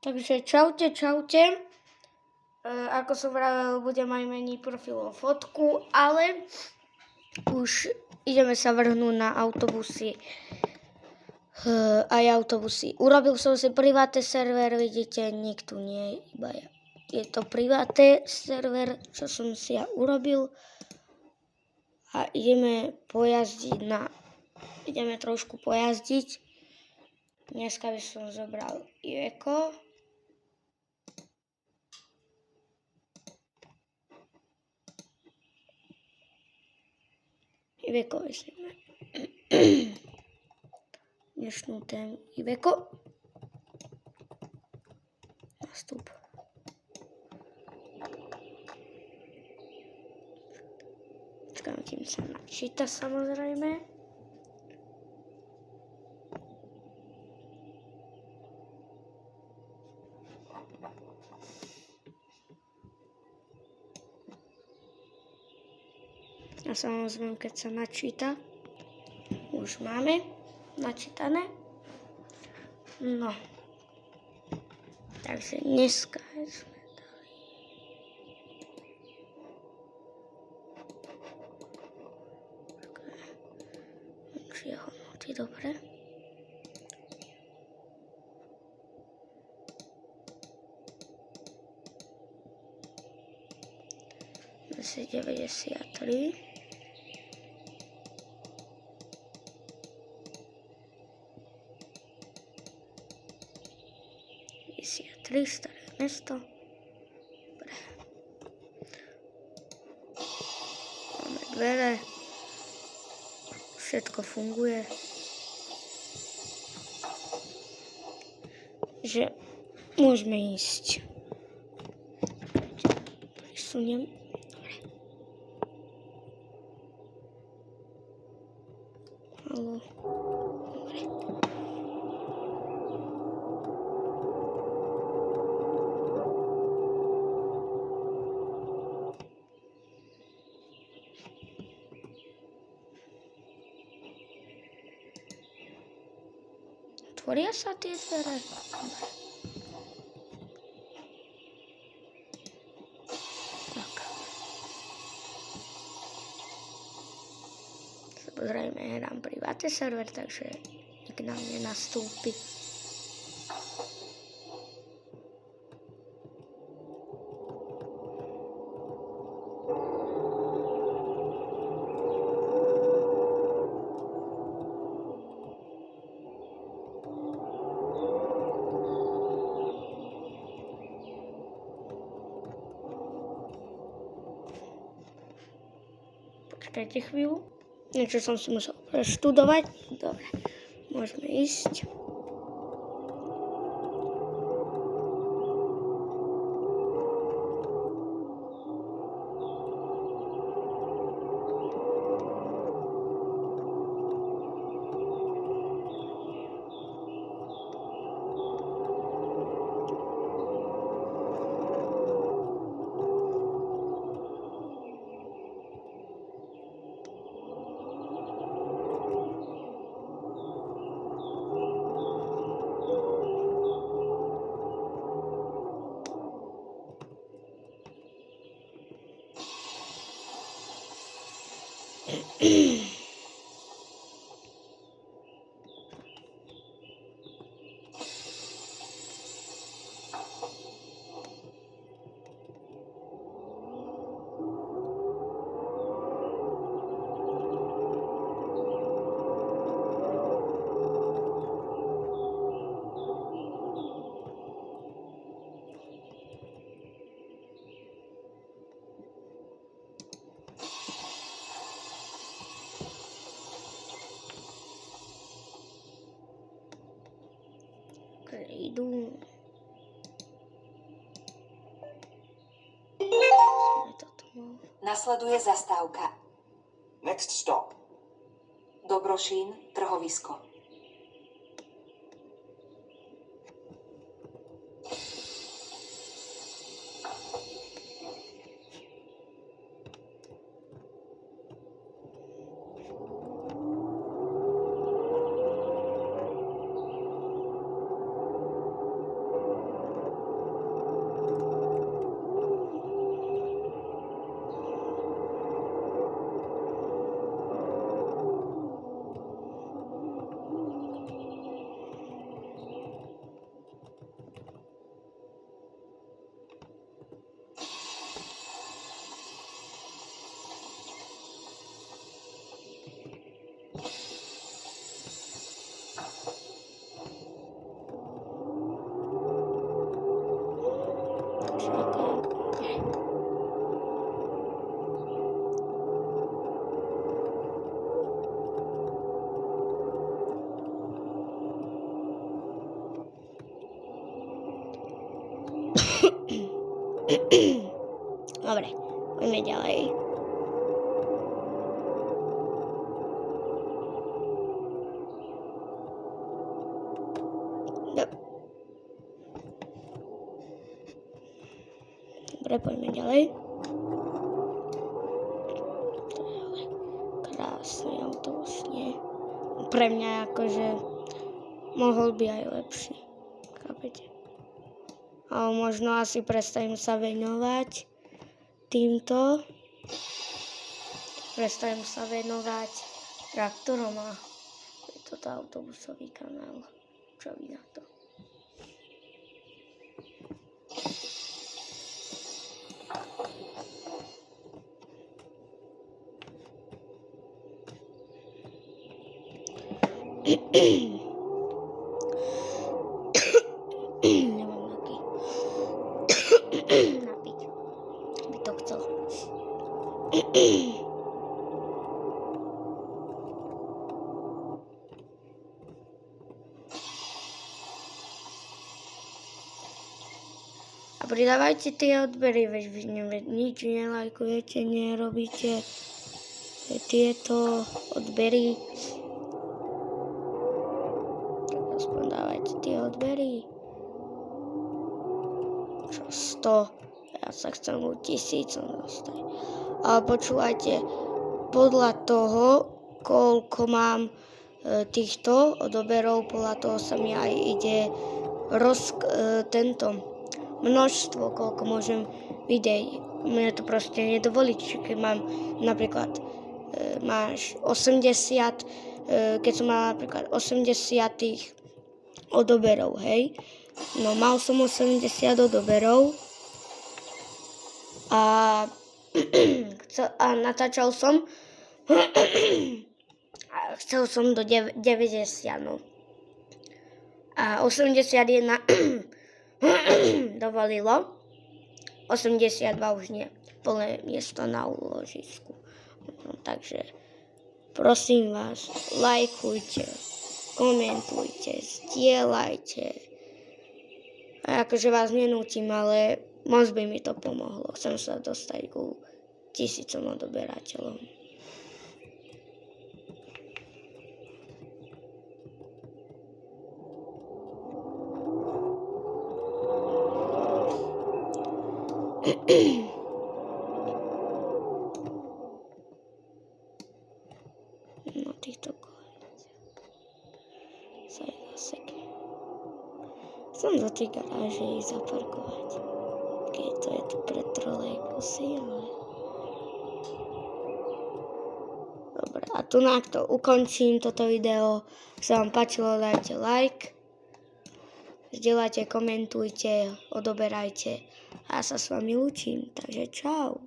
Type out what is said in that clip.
Takže čaute, čaute. Ako som vravel, budem aj meniť profilovú fotku, ale už ideme sa vrhnúť na autobusy. Aj autobusy. Urobil som si privátny server, vidíte, nikto nie, iba ja. Je to privátny server, čo som si ja urobil. A ideme trošku pojazdiť. Dneska by som zobral Iveko. Iveko myslíme. Dnešnú tému Iveko. Nastup. Počkáme, kým sa načíta, samozrejme. A samozrejme, keď sa načíta, už máme načítané. No, takže dneska sme dali. Menšie hodnoty, dobre. Asi 93. 3, staré mesto. Dobre. Máme dvere. Všetko funguje. Že môžeme ísť. Prisuniem. Dobre. Haló. Dobre. Tvoria sa tie dvere? Tak. Samozrejme, hrám privátny server, takže nik nám nenastúpi. Počkajte chvíľu. Niečo som si musel preštudovať. Dobre, môžeme ísť. Idú. Nasleduje zastávka. Next stop. Dobrošín, trhovisko. Dobre, poďme ďalej. Dobre, poďme ďalej. Krásny autobus, nie? Pre mňa akože mohol by aj lepší. Chápete? Ale možno asi prestanem sa venovať týmto. Prestanem sa venovať traktorom a je toto autobusový kanál. Čo vy na to? Nemám taký napiť. By to chcel. A pridávajte tie odbery, veď vy nič nelajkujete, nerobíte tieto odbery. Tak aspoň dávajte tie odbery. Čo 100? Ja sa chcem u 1000 dostať. Ale počúvajte, podľa toho, koľko mám týchto odoberov, podľa toho sa mi aj ide tento množstvo, koľko môžem videí. Mne to proste nedovolí, keď mám napríklad máš 80, keď som mal napríklad 80 tých odoberov, hej. No mal som 80 odoberov a natáčal som a chcel som do 90, no. A 81 dovolilo, 82 už nie, plné miesto na úložisku. No, takže prosím vás, lajkujte, komentujte, zdieľajte. A akože vás nenútim, ale moc by mi to pomohlo. Chcem sa dostať ku 1000 odoberateľom. No týchto kolenciach sa aj zasekne. Som do tej garáže ich zaparkovať. Keď to je tu pre trolejbusy, ale... Dobre, a tu na to ukončím toto video. Ak sa vám páčilo, dajte like. Zdieľajte, komentujte, odoberajte. A ja sa s vami lúčim, takže čau.